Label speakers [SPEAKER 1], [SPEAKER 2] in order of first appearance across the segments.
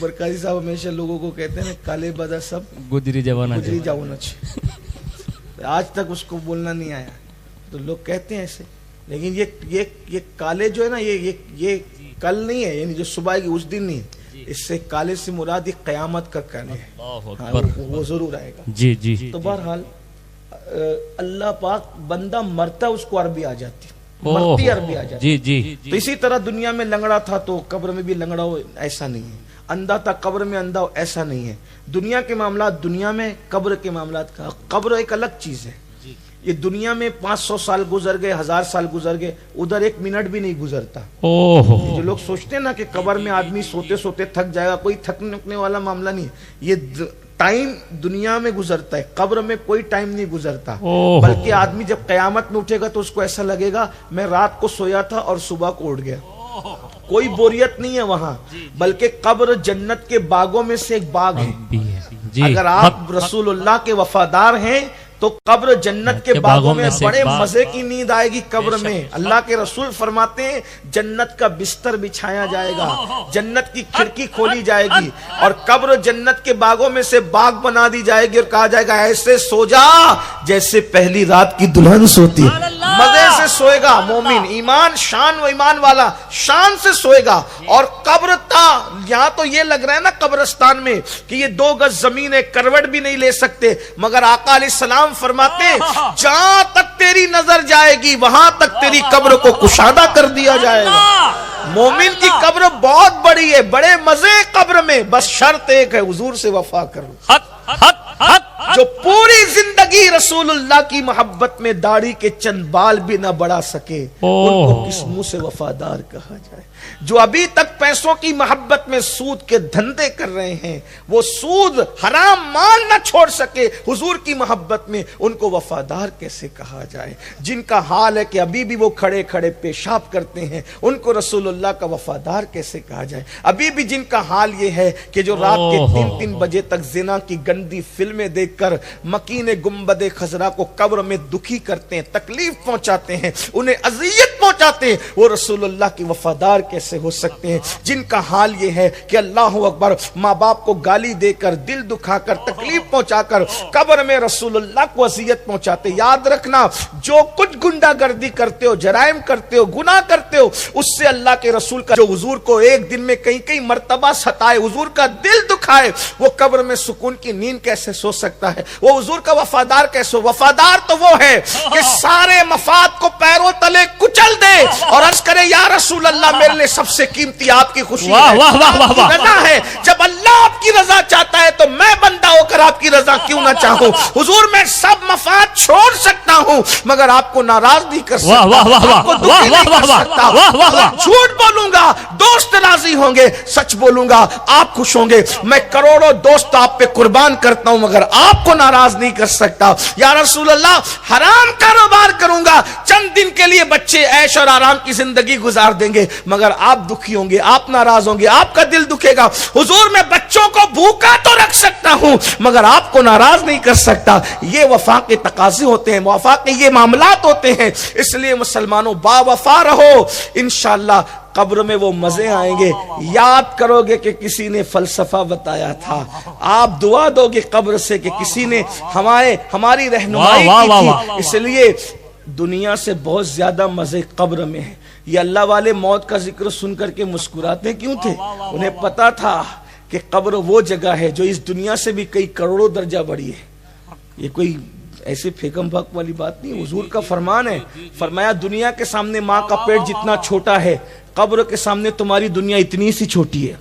[SPEAKER 1] برکاتی صاحب ہمیشہ لوگوں کو کہتے ہیں کالے بدا سب
[SPEAKER 2] گجری جوانا
[SPEAKER 1] گجری جاؤنا چاہیے، آج تک اس کو بولنا نہیں آیا، تو لوگ کہتے ہیں ایسے، لیکن یہ کالے جو ہے نا یہ کل نہیں ہے، یعنی جو صبح کی اس دن نہیں ہے، اس سے کالے سے مراد ایک قیامت کا کالے ہے، وہ ضرور آئے گا۔
[SPEAKER 2] جی جی
[SPEAKER 1] تو بہرحال اللہ پاک بندہ مرتا اس کو عربی آ جاتی، مرتی عربی آ جاتی۔
[SPEAKER 2] جی جی
[SPEAKER 1] تو اسی طرح دنیا میں لنگڑا تھا تو قبر میں بھی لنگڑا ہو، ایسا نہیں ہے، اندھا تھا قبر میں اندھا ہو، ایسا نہیں ہے۔ دنیا کے معاملات دنیا میں، قبر کے معاملات کا، قبر ایک الگ چیز ہے۔ یہ دنیا میں 500 سال گزر گئے، 1000 سال گزر گئے، ادھر 1 منٹ بھی نہیں گزرتا۔ جو لوگ سوچتے ہیں نا کہ قبر میں آدمی سوتے سوتے تھک جائے گا، کوئی تھکنے والا معاملہ نہیں ہے۔ یہ ٹائم دنیا میں گزرتا ہے، قبر میں کوئی ٹائم نہیں گزرتا، بلکہ آدمی جب قیامت میں اٹھے گا تو اس کو ایسا لگے گا میں رات کو سویا تھا اور صبح کو اٹھ گیا۔ کوئی بوریت نہیں ہے وہاں، بلکہ قبر جنت کے باغوں میں سے ایک باغ ہے۔ اگر آپ رسول اللہ کے وفادار ہیں تو قبر جنت کے باغوں میں بڑے مزے کی نیند آئے گی۔ قبر میں اللہ کے رسول فرماتے ہیں جنت کا بستر بچھایا جائے گا، جنت کی کھڑکی کھولی جائے گی، اور قبر جنت کے باغوں میں سے باغ بنا دی جائے گی، اور کہا جائے گا ایسے سو جا جیسے پہلی رات کی دلہن سوتی ہے۔ مزے سے سوئے گا مومن، ایمان شان و ایمان والا شان سے سوئے گا۔ اور قبر تا یہاں تو یہ لگ رہا ہے نا قبرستان میں کہ یہ 2 گز زمین ہے، کروٹ بھی نہیں لے سکتے، مگر آقا علیہ السلام فرماتے ہیں جہاں تک تیری نظر جائے گی وہاں تک تیری قبر کو کشادہ کر دیا جائے گا۔ مومن کی قبر بہت بڑی ہے، بڑے مزے قبر میں، بس شرط ایک ہے حضور سے وفا کرو۔ جو پوری زندگی رسول اللہ کی محبت میں داڑھی کے چند بال بھی نہ بڑھا سکے ان کو کس منہ سے وفادار کہا جائے؟ جو ابھی تک پیسوں کی محبت میں سود کے دھندے کر رہے ہیں، وہ سود حرام مال نہ چھوڑ سکے حضور کی محبت میں، ان کو وفادار کیسے کہا جائے؟ جن کا حال ہے کہ ابھی بھی وہ کھڑے کھڑے پیشاب کرتے ہیں، ان کو رسول اللہ کا وفادار کیسے کہا جائے؟ ابھی بھی جن کا حال یہ ہے کہ جو رات کے 3 بجے تک زنا کی گندی فلمیں دیکھ کر مکین گنبد خضرا کو قبر میں دکھی کرتے ہیں، تکلیف پہنچاتے ہیں، انہیں اذیت پہنچاتے ہیں، وہ رسول اللہ کی وفادار کیسے ہو سکتے ہیں؟ جن کا حال یہ ہے کہ اللہ اکبر ماں باپ کو گالی دے کر، دل دکھا کر، تکلیف پہنچا کر قبر میں رسول اللہ کو اذیت پہنچاتے۔ یاد رکھنا جو کچھ گنڈا گردی کرتے ہو، جرائم کرتے ہو، گناہ کرتے ہو، اس سے اللہ کے رسول کا جو حضور کو ایک دن میں کئی مرتبہ ستائے، حضور کا دل دکھائے، وہ قبر میں سکون کی نیند کیسے سو سکتا ہے؟ وہ حضور کا وفادار کیسے؟ وفادار تو وہ ہے کہ سارے مفاد کو پیروں تلے کچل دے اور عرض کرے یا رسول اللہ میرے لیے سب سے قیمتی آپ کی خوشی ہے۔ جب اللہ آپ کی رضا چاہتا ہے تو میں بندہ ہو کر آپ کی رضا کیوں نہ چاہوں؟ حضور میں سب مفاد چھوڑ سکتا ہوں مگر آپ کو ناراض نہیں کر سکتا، آپ کو دکھی نہیں کر سکتا۔ جھوٹ بولوں گا دوست راضی ہوں گے، سچ بولوں گا آپ خوش ہوں گے۔ میں کروڑوں دوست آپ پہ قربان کرتا ہوں مگر آپ کو ناراض نہیں کر سکتا۔ یا رسول اللہ حرام کاروبار کروں گا، چند دن کے لیے بچے عیش اور آرام کی زندگی گزار دیں گے مگر آپ دکھی ہوں گے، آپ ناراض ہوں گے، آپ کا دل دکھے گا۔ حضور میں بچوں کو بھوکا تو رکھ سکتا ہوں مگر آپ کو ناراض نہیں کر سکتا۔ یہ وفا کے تقاضے ہوتے ہیں، وفا کے یہ معاملات ہوتے ہیں۔ اس لیے مسلمانوں با وفا رہو، انشاءاللہ قبر میں وہ مزے آئیں گے۔ یاد کرو گے کہ کسی نے فلسفہ بتایا تھا، آپ دعا دو گے قبر سے کہ کسی نے ہماری رہنمائی کی تھی۔ اس لیے دنیا سے بہت زیادہ مزے قبر میں ہیں۔ یہ اللہ والے موت کا ذکر سن کر کے مسکراتے کیوں تھے؟ انہیں پتا تھا کہ قبر وہ جگہ ہے جو اس دنیا سے بھی کئی کروڑوں درجہ بڑی ہے۔ یہ کوئی ایسے پھیکم پھاک والی بات نہیں، حضور کا فرمان ہے، فرمایا دنیا کے سامنے ماں کا پیٹ جتنا چھوٹا ہے، قبر کے سامنے تمہاری دنیا اتنی سی چھوٹی ہے۔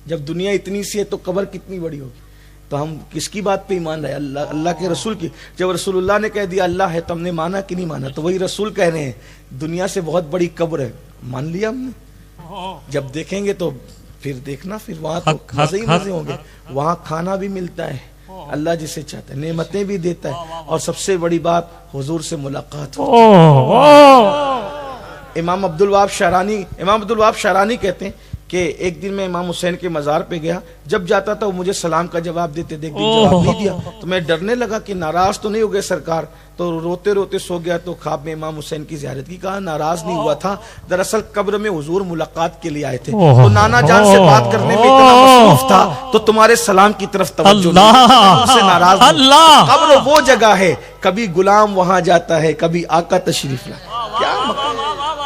[SPEAKER 1] جب دنیا اتنی سی ہے تو قبر کتنی بڑی ہوگی؟ تو ہم کس کی بات پہ ایمان رہے؟ اللہ کے رسول کی۔ جب رسول اللہ نے کہہ دیا اللہ ہے تو ہم نے مانا کہ نہیں مانا؟ تو وہی رسول کہہ رہے ہیں دنیا سے بہت بڑی قبر ہے، مان لیا ہم نے۔ جب دیکھیں گے تو پھر دیکھنا، پھر وہاں تو مزے ہی مزے ہوں گے، وہاں کھانا بھی ملتا ہے، اللہ جسے چاہتا ہے نعمتیں بھی دیتا ہے، اور سب سے بڑی بات حضور سے ملاقات ہوتی ہے۔ امام عبدالوہاب شعرانی کہتے ہیں کہ ایک دن میں امام حسین کے مزار پہ گیا، جب جاتا تھا وہ مجھے سلام کا جواب دیتے تھے، ایک دن جواب نہیں دیا تو میں ڈرنے لگا کہ ناراض تو نہیں ہو گئے سرکار، تو روتے روتے سو گیا تو خواب میں امام حسین کی زیارت کی، کہا ناراض نہیں ہوا تھا، دراصل قبر میں حضور ملاقات کے لیے آئے تھے، تو نانا جان سے بات کرنے میں اتنا مصروف تھا تو تمہارے سلام کی طرف توجہ نہیں، سے ناراض نہیں۔ قبر وہ جگہ ہے، کبھی غلام وہاں جاتا ہے، کبھی آقا تشریف لاتا ہے۔ کیا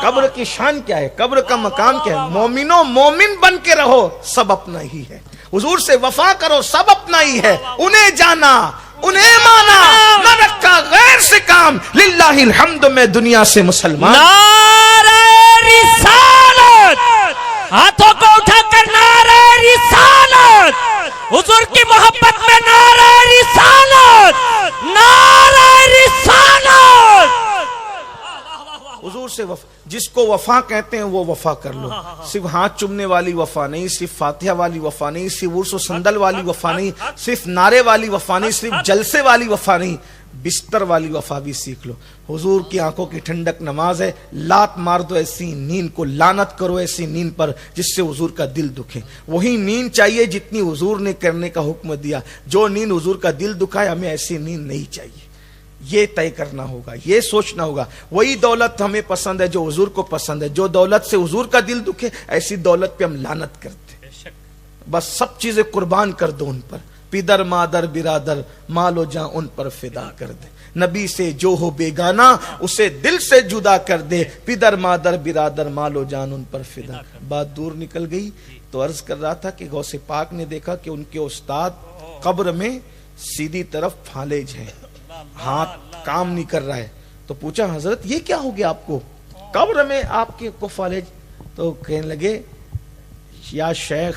[SPEAKER 1] قبر کی شان کیا ہے، قبر کا مقام کیا ہے؟ مومنوں مومن بن کے رہو، سب اپنا ہی ہے، حضور سے وفا کرو، سب اپنا ہی ہے، انہیں جانا انہیں مانا، نہ رکھا غیر سے کام، للہ الحمد میں دنیا سے مسلمان۔
[SPEAKER 2] نعرہ رسالت، ہاتھوں کو اٹھا کر نعرہ رسالت، حضور کی محبت میں نعرہ رسالت، نعرہ رسالت۔
[SPEAKER 1] حضور سے وفا، جس کو وفا کہتے ہیں وہ وفا کر لو، صرف ہاتھ چومنے والی وفا نہیں، صرف فاتحہ والی وفا نہیں، صرف عرس و صندل والی وفا نہیں، صرف نعرے والی وفا نہیں، صرف جلسے والی وفا نہیں، بستر والی وفا بھی سیکھ لو۔ حضور کی آنکھوں کی ٹھنڈک نماز ہے، لات مار دو ایسی نیند کو، لعنت کرو ایسی نیند پر جس سے حضور کا دل دکھے، وہی نیند چاہیے جتنی حضور نے کرنے کا حکم دیا، جو نیند حضور کا دل دکھائے ہمیں ایسی نیند نہیں چاہیے، یہ طے کرنا ہوگا، یہ سوچنا ہوگا۔ وہی دولت ہمیں پسند ہے جو حضور کو پسند ہے، جو دولت سے حضور کا دل دکھے ایسی دولت پہ ہم لعنت کرتے ہیں، بس سب چیزیں قربان کر دو ان پر، پیدر مادر برادر مال و جاں ان پر فدا کر دے، نبی سے جو ہو بیگانہ اسے دل سے جدا کر دے، پیدر مادر برادر مال و جان ان پر فدا کر۔ بات دور نکل گئی تو عرض کر رہا تھا کہ غوث پاک نے دیکھا کہ ان کے استاد قبر میں سیدھی طرف فالج ہے، ہاتھ کام نہیں کر رہا ہے، تو پوچھا حضرت یہ کیا ہو گیا آپ کو، قبر میں آپ کے کو فالج؟ تو کہنے لگے یا شیخ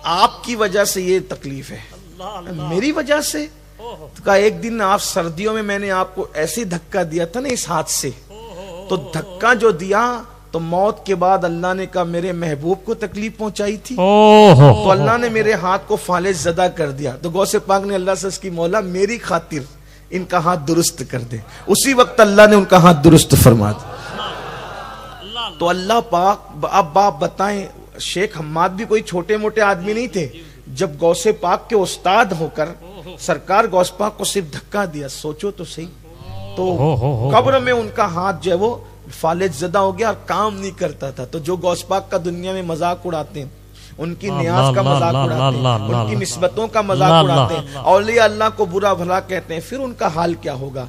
[SPEAKER 1] آپ کی وجہ سے یہ تکلیف ہے، میری وجہ سے؟ تو کہا ایک دن آپ سردیوں میں نے آپ کو ایسی دھکا دیا تھا نا اس ہاتھ سے، تو دھکا جو دیا تو موت کے بعد اللہ نے کہا میرے محبوب کو تکلیف پہنچائی تھی تو اللہ نے میرے ہاتھ کو فالج زدہ کر دیا، تو غوث پاک نے اللہ سے اس کی مولا میری خاطر ان کا ہاتھ درست کر دے، اسی وقت اللہ نے ان کا ہاتھ درست فرما دیا۔ تو اللہ پاک، اب آپ بتائیں شیخ حماد بھی کوئی چھوٹے موٹے آدمی نہیں تھے، جب غوث پاک کے استاد ہو کر سرکار غوث پاک کو صرف دھکا دیا، سوچو تو صحیح، تو قبر میں ان کا ہاتھ جو ہے وہ فالج زدہ ہو گیا اور کام نہیں کرتا تھا۔ تو جو غوث پاک کا دنیا میں مذاق اڑاتے ہیں، ان کی نیاز کا مذاق اڑاتے ہیں، ان کی نسبتوں کا مذاق اڑاتے ہیں، اولیاء اللہ کو برا بھلا کہتے ہیں، پھر ان کا حال کیا ہوگا؟